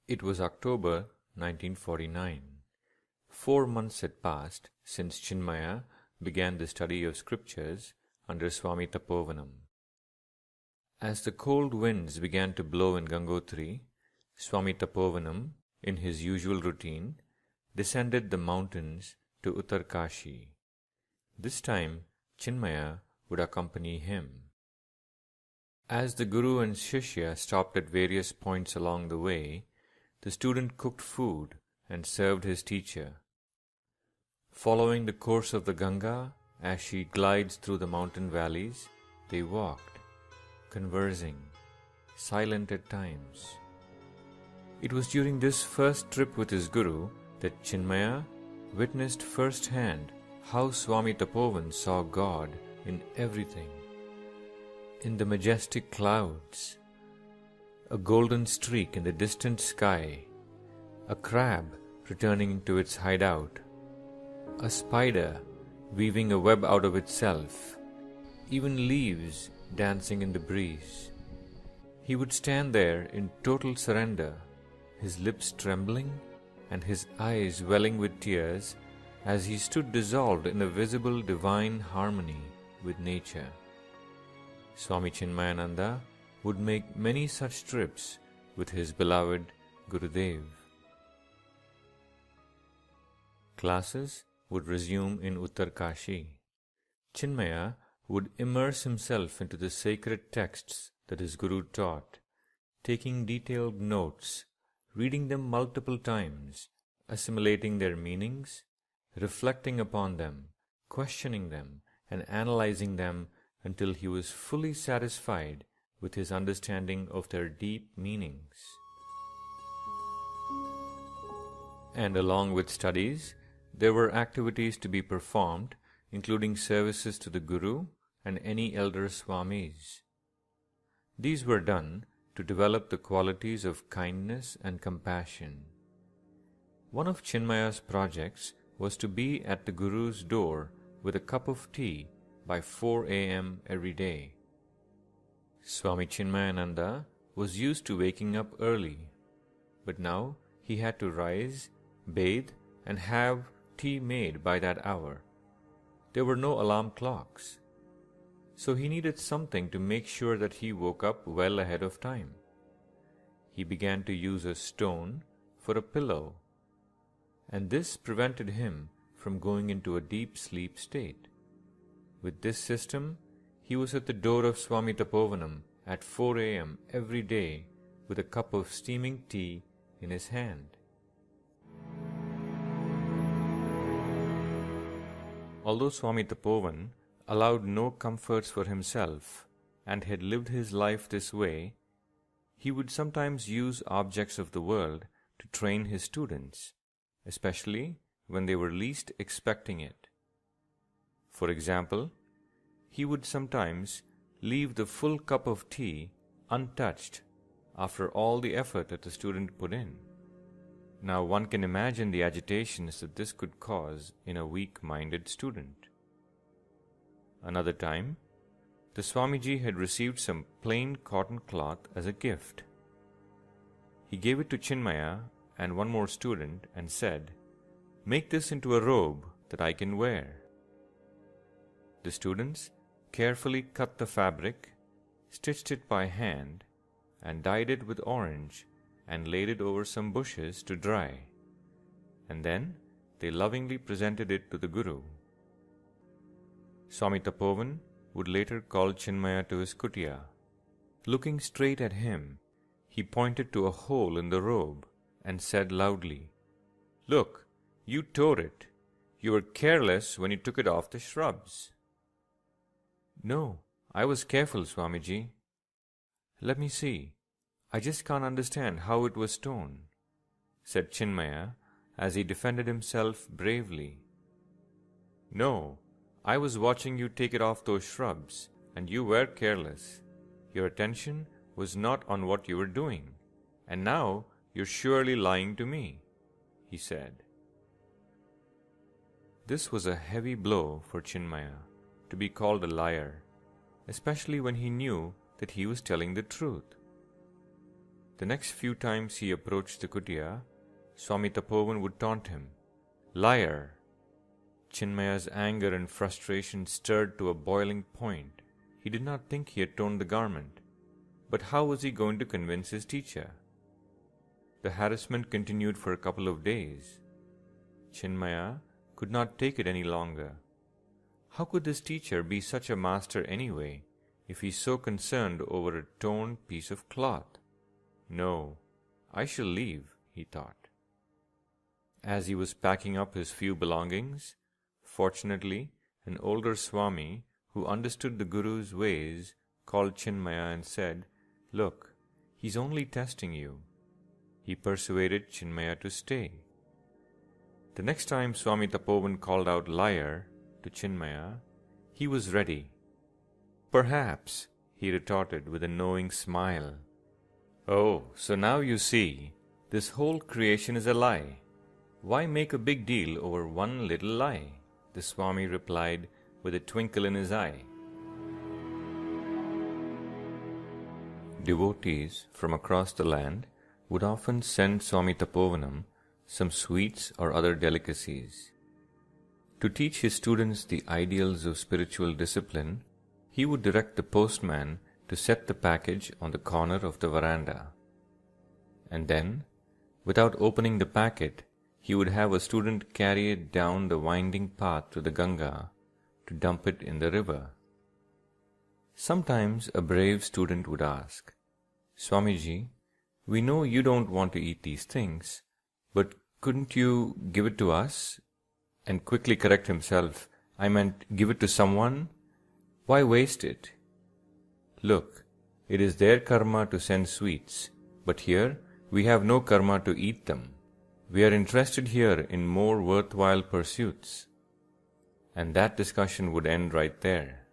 It was October 1949. 4 months had passed since Chinmaya began the study of scriptures under Swami Tapovanam. As the cold winds began to blow in Gangotri, Swami Tapovanam, in his usual routine, descended the mountains to Uttarkashi. This time, Chinmaya would accompany him. As the Guru and Shishya stopped at various points along the way, the student cooked food and served his teacher. Following the course of the Ganga as she glides through the mountain valleys, they walked, conversing, silent at times. It was during this first trip with his Guru that Chinmaya witnessed firsthand how Swami Tapovan saw God in everything. In the majestic clouds, a golden streak in the distant sky, a crab returning to its hideout, a spider weaving a web out of itself, even leaves dancing in the breeze. He would stand there in total surrender, his lips trembling and his eyes welling with tears as he stood dissolved in a visible divine harmony with nature. Swami Chinmayananda would make many such trips with his beloved Gurudev. Classes would resume in Uttarkashi. Chinmaya would immerse himself into the sacred texts that his Guru taught, taking detailed notes, reading them multiple times, assimilating their meanings, reflecting upon them, questioning them, and analyzing them until he was fully satisfied with his understanding of their deep meanings. And along with studies, there were activities to be performed, including services to the Guru and any elder Swamis. These were done to develop the qualities of kindness and compassion. One of Chinmaya's projects was to be at the Guru's door with a cup of tea by 4 a.m. every day. Swami Chinmayananda was used to waking up early, but now he had to rise, bathe, and have tea made by that hour. There were no alarm clocks, so he needed something to make sure that he woke up well ahead of time. He began to use a stone for a pillow, and this prevented him from going into a deep sleep state. With this system, he was at the door of Swami Tapovanam at 4 a.m. every day with a cup of steaming tea in his hand. Although Swami Tapovan allowed no comforts for himself and had lived his life this way, he would sometimes use objects of the world to train his students, especially when they were least expecting it. For example, he would sometimes leave the full cup of tea untouched after all the effort that the student put in. Now one can imagine the agitations that this could cause in a weak-minded student. Another time, the Swamiji had received some plain cotton cloth as a gift. He gave it to Chinmaya and one more student and said, "Make this into a robe that I can wear." The students carefully cut the fabric, stitched it by hand, and dyed it with orange and laid it over some bushes to dry, and then they lovingly presented it to the Guru. Swami Tapovan would later call Chinmaya to his kutia. Looking straight at him, he pointed to a hole in the robe and said loudly, "Look, you tore it. You were careless when you took it off the shrubs." "No, I was careful, Swamiji." "Let me see. I just can't understand how it was torn," said Chinmaya as he defended himself bravely. "No, I was watching you take it off those shrubs, and you were careless. Your attention was not on what you were doing, and now you're surely lying to me," he said. This was a heavy blow for Chinmaya, to be called a liar, especially when he knew that he was telling the truth. The next few times he approached the kutia, Swami Tapovan would taunt him. Liar! Chinmaya's anger and frustration stirred to a boiling point. He did not think he had torn the garment. But how was he going to convince his teacher? The harassment continued for a couple of days. Chinmaya could not take it any longer. How could this teacher be such a master anyway, if he is so concerned over a torn piece of cloth? No, I shall leave, he thought. As he was packing up his few belongings, fortunately, an older Swami who understood the Guru's ways called Chinmaya and said, "Look, he's only testing you." He persuaded Chinmaya to stay. The next time Swami Tapovan called out liar to Chinmaya, he was ready. Perhaps, he retorted with a knowing smile. Oh, so now you see, this whole creation is a lie. Why make a big deal over one little lie? The Swami replied with a twinkle in his eye. Devotees from across the land would often send Swami Tapovanam some sweets or other delicacies. To teach his students the ideals of spiritual discipline, he would direct the postman to set the package on the corner of the veranda. And then, without opening the packet, he would have a student carry it down the winding path to the Ganga to dump it in the river. Sometimes a brave student would ask, "Swamiji, we know you don't want to eat these things, but couldn't you give it to us?" And quickly correct himself, "I meant give it to someone. Why waste it? Look, it is their karma to send sweets, but here we have no karma to eat them. We are interested here in more worthwhile pursuits." And that discussion would end right there.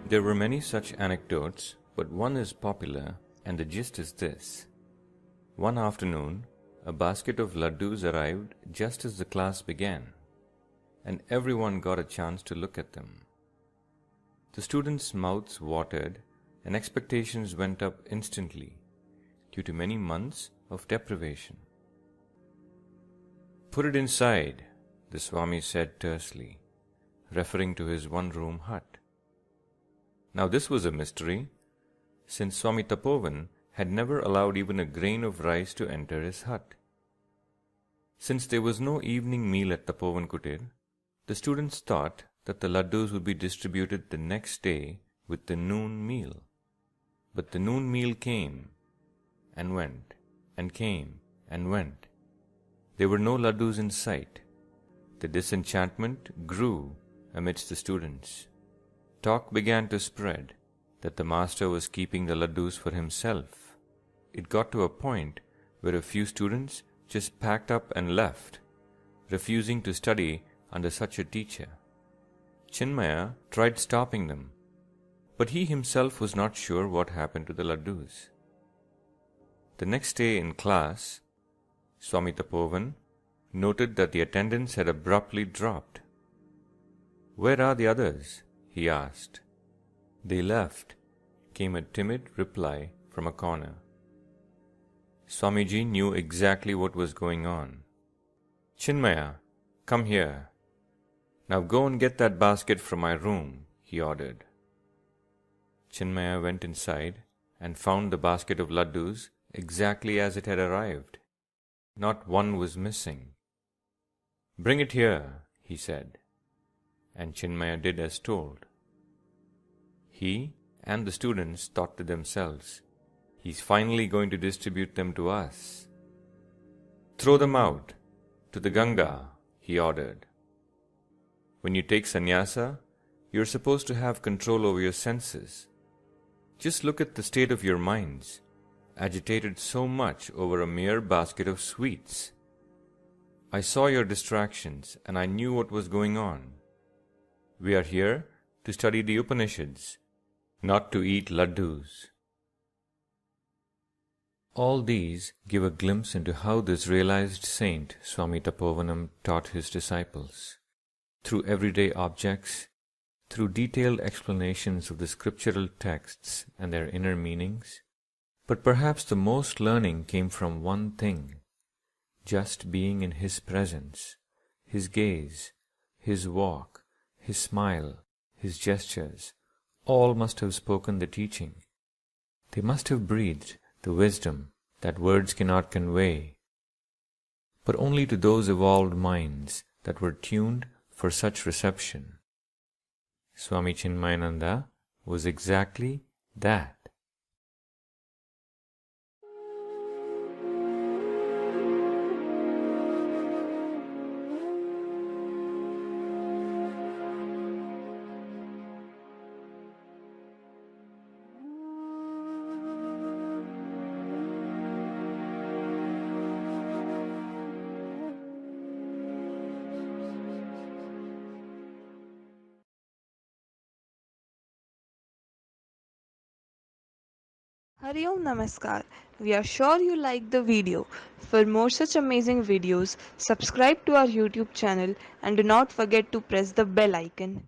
There were many such anecdotes, but one is popular, and the gist is this. One afternoon, a basket of laddus arrived just as the class began, and everyone got a chance to look at them. The students' mouths watered, and expectations went up instantly, due to many months of deprivation. "Put it inside," the Swami said tersely, referring to his one-room hut. Now this was a mystery, since Swami Tapovan had never allowed even a grain of rice to enter his hut. Since there was no evening meal at Tapovan Kutir, the students thought that the laddus would be distributed the next day with the noon meal. But the noon meal came and went, and came and went. There were no laddus in sight. The disenchantment grew amidst the students. Talk began to spread that the master was keeping the laddus for himself. It got to a point where a few students just packed up and left, refusing to study under such a teacher. Chinmaya tried stopping them, but he himself was not sure what happened to the laddus. The next day in class, Swami Tapovan noted that the attendance had abruptly dropped. "Where are the others?" he asked. "They left," came a timid reply from a corner. Swamiji knew exactly what was going on. "Chinmaya, come here. Now go and get that basket from my room," he ordered. Chinmaya went inside and found the basket of laddus exactly as it had arrived. Not one was missing. "Bring it here," he said, and Chinmaya did as told. He and the students thought to themselves, "He's finally going to distribute them to us." "Throw them out, to the Ganga," he ordered. When you take sannyasa, you're supposed to have control over your senses. Just look at the state of your minds, agitated so much over a mere basket of sweets. I saw your distractions and I knew what was going on. We are here to study the Upanishads, not to eat laddus. All these give a glimpse into how this realized saint, Swami Tapovanam, taught his disciples. Through everyday objects, through detailed explanations of the scriptural texts and their inner meanings, but perhaps the most learning came from one thing: just being in his presence, his gaze, his walk, his smile, his gestures, all must have spoken the teaching. They must have breathed the wisdom that words cannot convey, but only to those evolved minds that were tuned for such reception. Swami Chinmayananda was exactly that. Hari Om Namaskar. We are sure you liked the video. For more such amazing videos, subscribe to our YouTube channel and do not forget to press the bell icon.